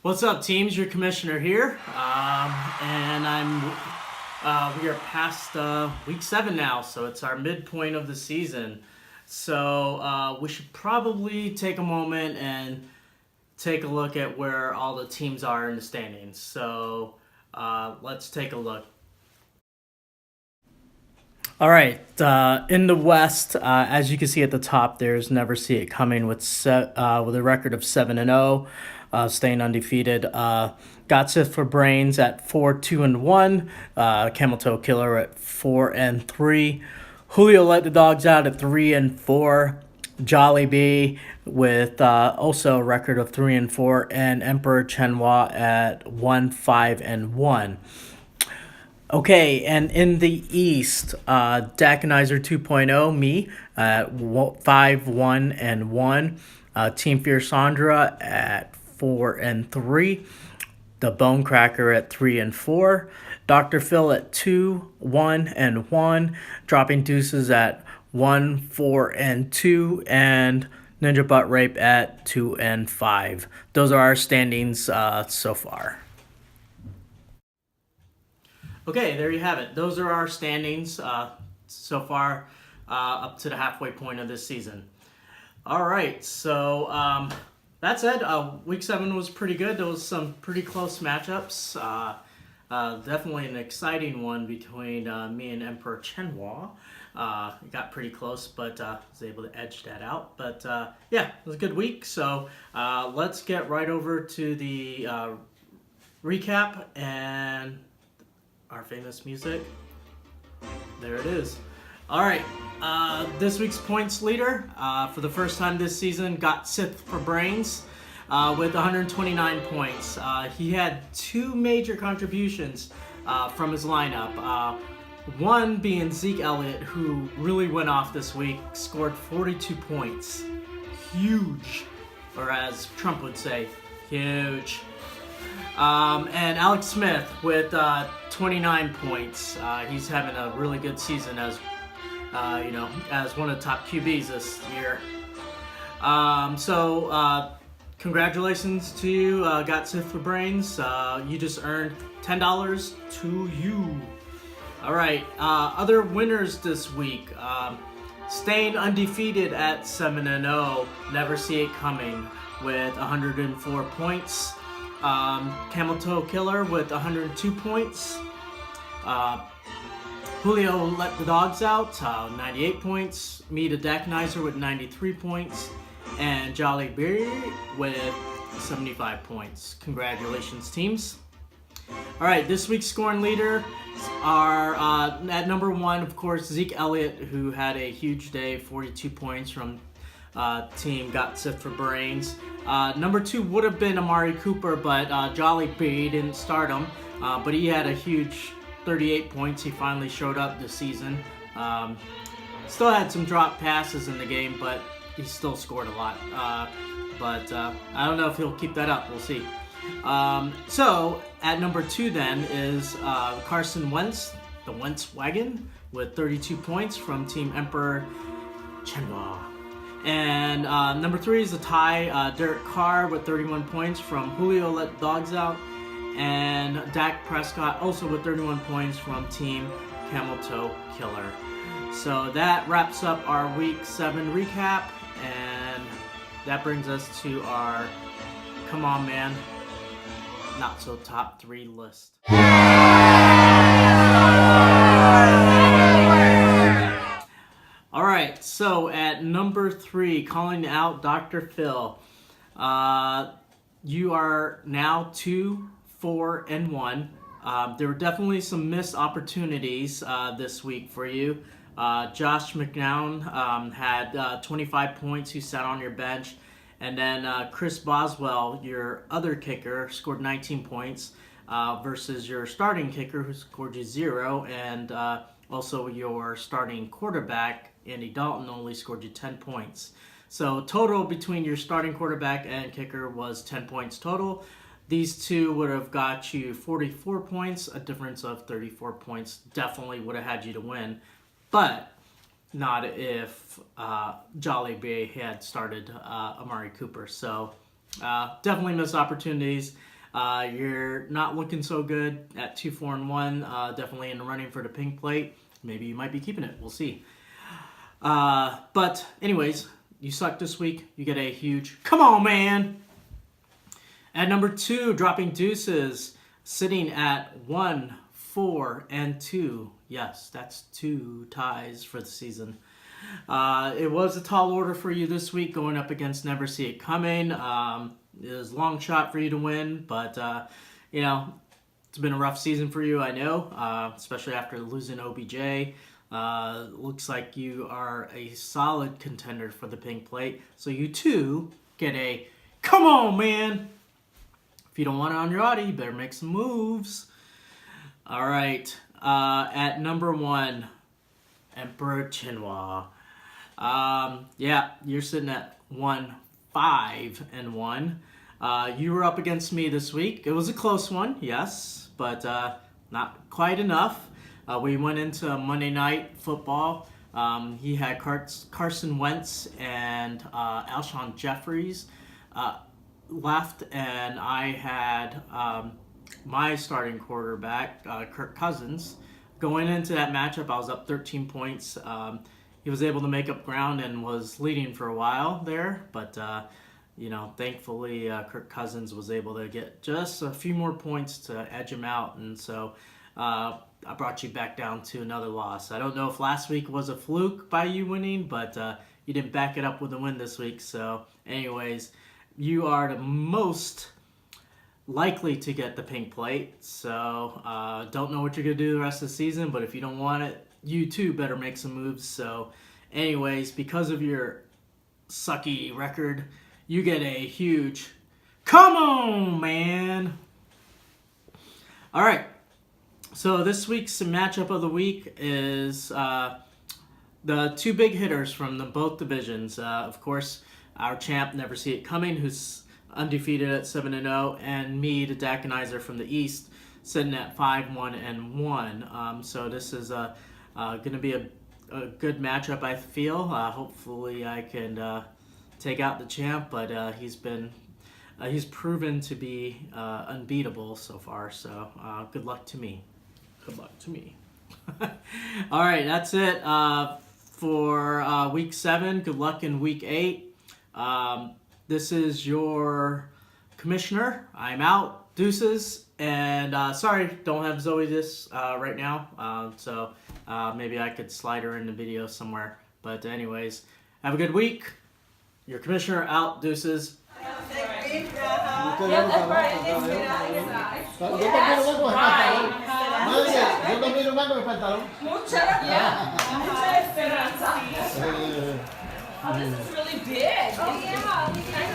What's up, teams? Your commissioner here, and we are past week 7 now, so it's our midpoint of the season. So we should probably take a moment and take a look at where all the teams are in the standings. So let's take a look. All right, in the West, as you can see at the top, there's Never See It Coming with a record of 7-0. Staying undefeated. Got Sith for Brains at 4-2-1. Camel Toe Killer at 4-3. Julio Let the Dogs Out at 3-4. Jolly Beeh with also a record of 3-4, and Emperor Chenhua at 1-5-1. Okay, and in the East, Dakinizer 2.0, me at 5-1-1. Team Fierce Sandra at 4-3, the Bonecracker at 3-4, Dr. Phil at 2-1-1, Dropping Deuces at 1-4-2, and Ninja Butt Rape at 2-5. Those are our standings so far. Okay, there you have it. Those are our standings so far up to the halfway point of this season. All right, so that said, week 7 was pretty good. There was some pretty close matchups. Definitely an exciting one between me and Emperor Chenhua. It got pretty close, but was able to edge that out. But yeah, it was a good week. So let's get right over to the recap and our famous music. There it is. All right. This week's points leader, for the first time this season, got Sith for Brains with 129 points. He had 2 major contributions from his lineup. One being Zeke Elliott, who really went off this week, scored 42 points. Huge. Or as Trump would say, huge. And Alex Smith with 29 points. He's having a really good season as one of the top QBs this year. So congratulations to you, Got Sith for Brains. You just earned $10 to you. All right, other winners this week. Staying undefeated at 7-0, Never See It Coming with 104 points. Camel Toe Killer with 102 points. Julio Let the Dogs Out, 98 points. Me the Dakinizer with 93 points. And Jolly Beeh with 75 points. Congratulations, teams. All right, this week's scoring leader are at number 1, of course, Zeke Elliott, who had a huge day, 42 points from team Got Sith for Brains. Number 2 would have been Amari Cooper, but Jolly Beeh didn't start him. But he had a huge 38 points. He finally showed up this season. Still had some drop passes in the game, but he still scored a lot. But I don't know if he'll keep that up. We'll see. So at number 2 then is Carson Wentz, the Wentz Wagon, with 32 points from Team Emperor Chenhua. And number 3 is a tie, Derek Carr with 31 points from Julio Let Dogs Out. And Dak Prescott also with 31 points from Team Camel Toe Killer. So that wraps up our Week 7 recap, and that brings us to our Come On Man Not So Top 3 list. Alright, so at number 3, calling out Dr. Phil. You are now 2-4-1. There were definitely some missed opportunities this week for you. Josh McNown had 25 points, who sat on your bench. And then Chris Boswell, your other kicker, scored 19 points. versus your starting kicker who scored you 0, and also your starting quarterback, Andy Dalton, only scored you 10 points. So total between your starting quarterback and kicker was 10 points total. These two would have got you 44 points, a difference of 34 points. Definitely would have had you to win, but not if Jolly Beeh had started Amari Cooper. So definitely missed opportunities. You're not looking so good at 2-4-1. Definitely in the running for the pink plate. Maybe you might be keeping it. We'll see. But anyways, you suck this week. You get a huge come on, man. At number 2, dropping deuces, sitting at 1, 4, and 2. Yes, that's 2 ties for the season. It was a tall order for you this week, going up against Never See It Coming. It was a long shot for you to win, but you know, it's been a rough season for you, I know, especially after losing OBJ. Looks like you are a solid contender for the pink plate, so you too get a come on, man. If you don't want it on your Audi, you better make some moves. All right, at number 1, Emperor Chinua. Yeah, you're sitting at 1, 5, and 1. You were up against me this week. It was a close one, yes, but not quite enough. We went into Monday Night Football. He had Carson Wentz and Alshon Jeffries left, and I had my starting quarterback, Kirk Cousins. Going into that matchup, I was up 13 points. He was able to make up ground and was leading for a while there, but you know, thankfully Kirk Cousins was able to get just a few more points to edge him out, and so I brought you back down to another loss. I don't know if last week was a fluke by you winning, but you didn't back it up with a win this week. So anyways, you are the most likely to get the pink plate. So don't know what you're going to do the rest of the season, but if you don't want it, you too better make some moves. So anyways, because of your sucky record, you get a huge come on, man. All right. So this week's matchup of the week is the 2 big hitters from both divisions. Of course, our champ, Never See It Coming, who's undefeated at 7-0, and me, the Dakinizer from the East, sitting at 5-1-1. So this is going to be a good matchup, I feel. Hopefully I can take out the champ, but he's proven to be unbeatable so far. So good luck to me. Good luck to me. All right, that's it for week 7. Good luck in week 8. This is your commissioner. I'm out. Deuces. And sorry, don't have Zoe this right now. So maybe I could slide her in the video somewhere. But anyways, have a good week. Your commissioner out. Deuces. Oh, this is really big. Oh, yeah.